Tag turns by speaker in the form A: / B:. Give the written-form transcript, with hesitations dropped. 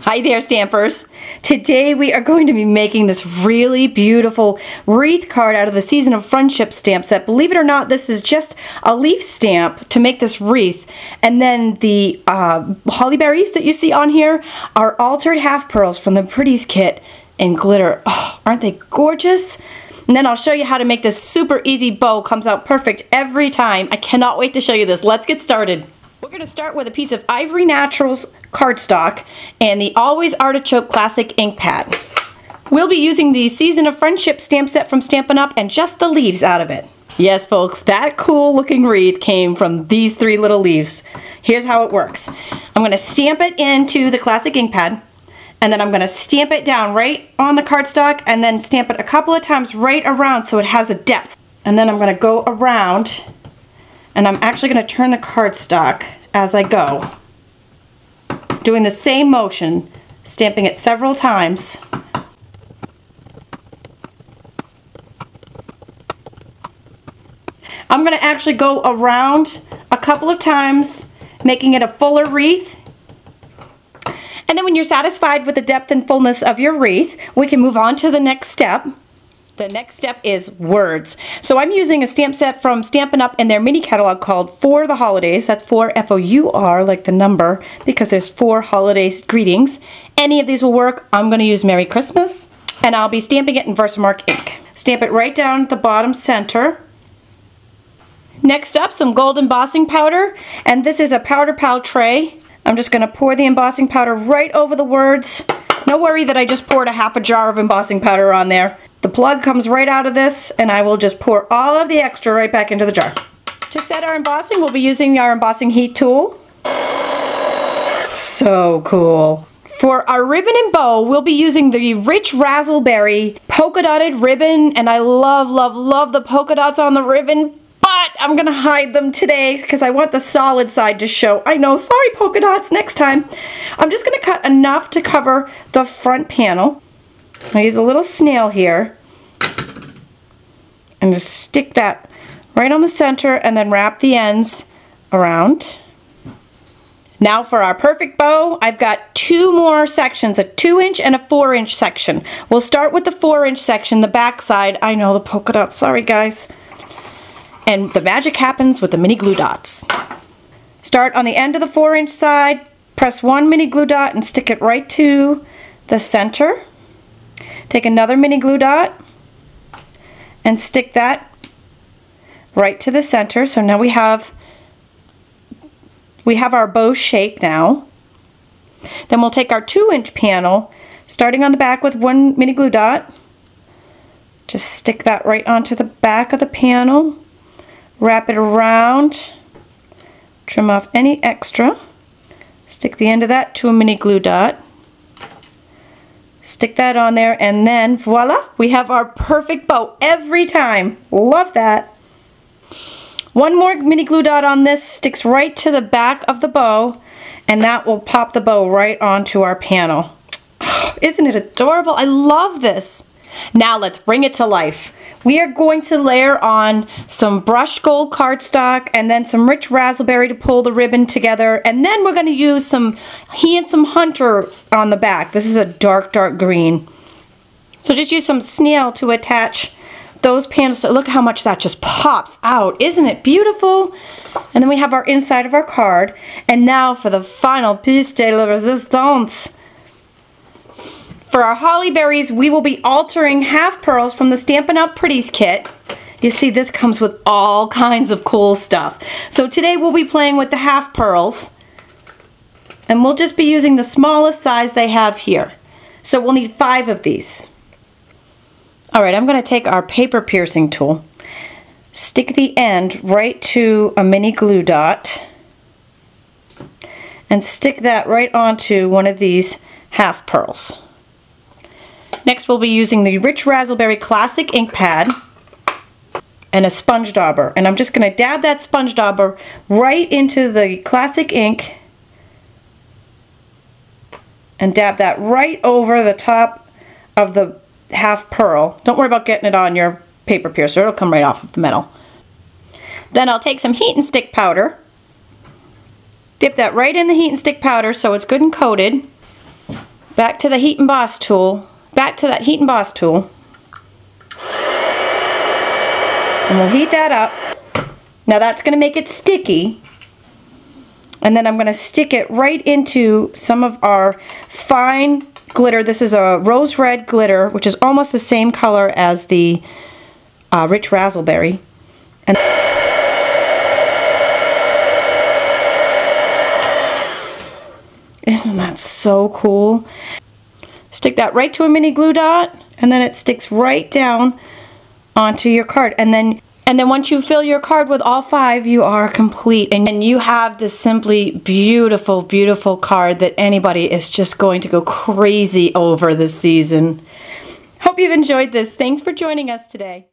A: Hi there, Stampers. Today we are going to be making this really beautiful wreath card out of the Season of Friendship stamp set. Believe it or not, this is just a leaf stamp to make this wreath. And then the holly berries that you see on here are altered half pearls from the Pretties kit in glitter. Oh, aren't they gorgeous? And then I'll show you how to make this super easy bow. Comes out perfect every time. I cannot wait to show you this. Let's get started. We're going to start with a piece of Ivory Naturals cardstock and the Always Artichoke Classic ink pad. We'll be using the Season of Friendship stamp set from Stampin' Up and just the leaves out of it. Yes, folks, that cool looking wreath came from these three little leaves. Here's how it works. I'm going to stamp it into the classic ink pad, and then I'm going to stamp it down right on the cardstock and then stamp it a couple of times right around so it has a depth. And then I'm going to go around, and I'm actually going to turn the cardstock as I go, doing the same motion, stamping it several times. I'm going to actually go around a couple of times, making it a fuller wreath. And then when you're satisfied with the depth and fullness of your wreath, we can move on to the next step. The next step is words. So I'm using a stamp set from Stampin' Up in their mini catalog called For the Holidays. That's 4 F-O-U-R, like the number, because there's 4 holiday greetings. Any of these will work. I'm going to use Merry Christmas, and I'll be stamping it in Versamark ink. Stamp it right down at the bottom center. Next up, some gold embossing powder, and this is a Powder Pal tray. I'm just going to pour the embossing powder right over the words. No worry that I just poured a half a jar of embossing powder on there. The plug comes right out of this, and I will just pour all of the extra right back into the jar. To set our embossing, we'll be using our embossing heat tool. So cool. For our ribbon and bow, we'll be using the rich raspberry polka dotted ribbon, and I love, love, love the polka dots on the ribbon, but I'm gonna hide them today because I want the solid side to show. I know, sorry polka dots, next time. I'm just gonna cut enough to cover the front panel. I use a little snail here and just stick that right on the center and then wrap the ends around. Now for our perfect bow, I've got 2 more sections, a 2-inch and a 4-inch section. We'll start with the 4-inch section, the back side. I know, the polka dots, sorry guys. And the magic happens with the mini glue dots. Start on the end of the 4-inch side, press 1 mini glue dot and stick it right to the center. Take another mini glue dot and stick that right to the center. So now we have our bow shape now. Then we'll take our 2-inch panel, starting on the back with 1 mini glue dot. Just stick that right onto the back of the panel. Wrap it around. Trim off any extra. Stick the end of that to a mini glue dot. Stick that on there, and then voila, we have our perfect bow every time. Love that. 1 more mini glue dot on this sticks right to the back of the bow, and that will pop the bow right onto our panel. Isn't it adorable? I love this. Now let's bring it to life. We are going to layer on some brushed gold cardstock and then some rich raspberry to pull the ribbon together, and then we're going to use some Handsome Hunter on the back. This is a dark, dark green. So just use some snail to attach those panels. Look how much that just pops out. Isn't it beautiful? And then we have our inside of our card. And now for the final piece de la resistance. For our holly berries, we will be altering half pearls from the Stampin' Up Pretties kit. You see, this comes with all kinds of cool stuff. So today we'll be playing with the half pearls, and we'll just be using the smallest size they have here. So we'll need 5 of these. Alright, I'm going to take our paper piercing tool, stick the end right to a mini glue dot, and stick that right onto one of these half pearls. Next we'll be using the Rich Raspberry Classic ink pad and a sponge dauber. And I'm just going to dab that sponge dauber right into the classic ink and dab that right over the top of the half pearl. Don't worry about getting it on your paper piercer. It'll come right off of the metal. Then I'll take some heat and stick powder, dip that right in the heat and stick powder so it's good and coated. Back to the heat emboss tool. Back to that heat emboss tool. And we'll heat that up. Now that's going to make it sticky. And then I'm going to stick it right into some of our fine glitter. This is a rose red glitter, which is almost the same color as the rich raspberry. And isn't that so cool? Stick that right to a mini glue dot, and then it sticks right down onto your card. And then once you fill your card with all 5, you are complete. And you have this simply beautiful, beautiful card that anybody is just going to go crazy over this season. Hope you've enjoyed this. Thanks for joining us today.